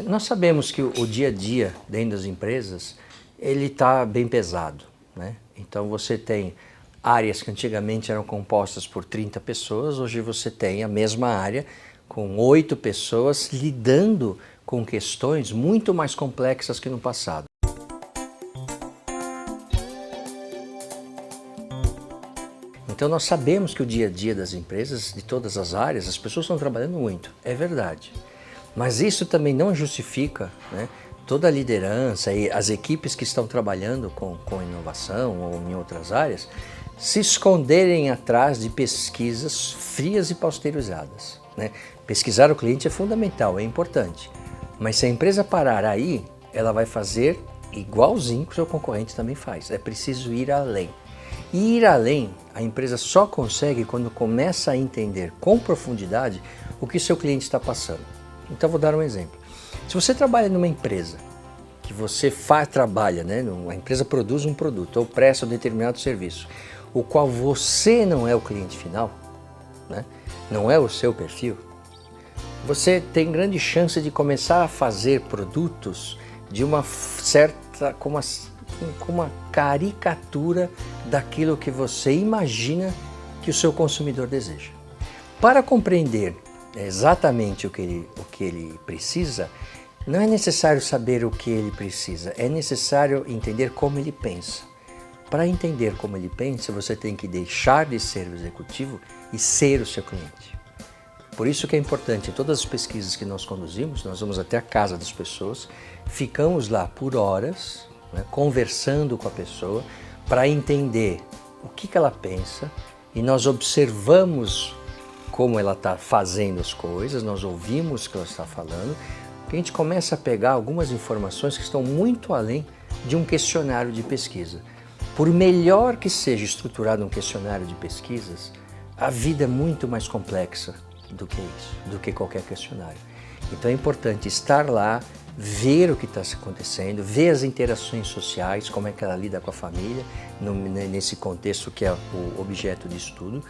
Nós sabemos que o dia a dia dentro das empresas, ele está bem pesado, né? Então você tem áreas que antigamente eram compostas por 30 pessoas, hoje você tem a mesma área com 8 pessoas lidando com questões muito mais complexas que no passado. Então nós sabemos que o dia a dia das empresas, de todas as áreas, as pessoas estão trabalhando muito, é verdade. Mas isso também não justifica, né, toda a liderança e as equipes que estão trabalhando com inovação ou em outras áreas se esconderem atrás de pesquisas frias e pasteurizadas, né? Pesquisar o cliente é fundamental, é importante, mas se a empresa parar aí, ela vai fazer igualzinho que o seu concorrente também faz. É preciso ir além. E ir além, a empresa só consegue quando começa a entender com profundidade o que o seu cliente está passando. Então vou dar um exemplo. Se você trabalha numa empresa, que você trabalha, né, a empresa produz um produto ou presta um determinado serviço, o qual você não é o cliente final, né, não é o seu perfil, você tem grande chance de começar a fazer produtos de uma certa, com uma caricatura daquilo que você imagina que o seu consumidor deseja. Para compreender exatamente o que ele precisa, não é necessário saber o que ele precisa, é necessário entender como ele pensa. Para entender como ele pensa, você tem que deixar de ser o executivo e ser o seu cliente. Por isso que é importante, em todas as pesquisas que nós conduzimos, nós vamos até a casa das pessoas, ficamos lá por horas, né, conversando com a pessoa, para entender o que ela pensa, e nós observamos como ela está fazendo as coisas, nós ouvimos o que ela está falando, que a gente começa a pegar algumas informações que estão muito além de um questionário de pesquisa. Por melhor que seja estruturado um questionário de pesquisas, a vida é muito mais complexa do que isso, do que qualquer questionário. Então é importante estar lá, ver o que está acontecendo, ver as interações sociais, como é que ela lida com a família, nesse contexto que é o objeto de estudo.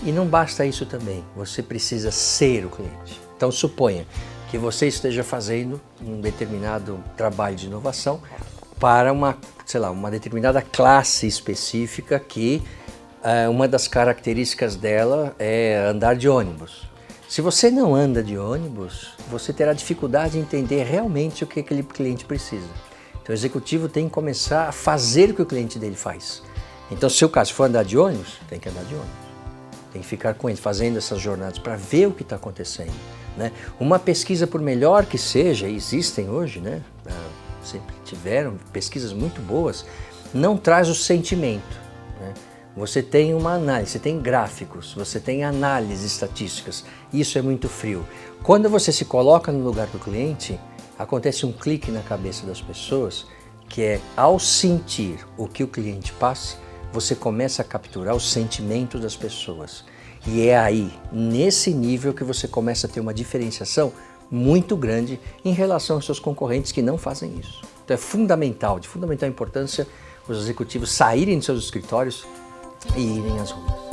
E não basta isso também, você precisa ser o cliente. Então suponha que você esteja fazendo um determinado trabalho de inovação para uma determinada classe específica que uma das características dela é andar de ônibus. Se você não anda de ônibus, você terá dificuldade em entender realmente o que aquele cliente precisa. Então o executivo tem que começar a fazer o que o cliente dele faz. Então se o caso for andar de ônibus, tem que andar de ônibus. Tem que ficar com ele, fazendo essas jornadas para ver o que está acontecendo, né? Uma pesquisa, por melhor que seja, existem hoje, né? Sempre tiveram pesquisas muito boas, não traz o sentimento, né? Você tem uma análise, você tem gráficos, você tem análises estatísticas, isso é muito frio. Quando você se coloca no lugar do cliente, acontece um clique na cabeça das pessoas, que é ao sentir o que o cliente passa, você começa a capturar os sentimentos das pessoas. E é aí, nesse nível, que você começa a ter uma diferenciação muito grande em relação aos seus concorrentes que não fazem isso. Então é fundamental, de fundamental importância, os executivos saírem de seus escritórios e irem às ruas.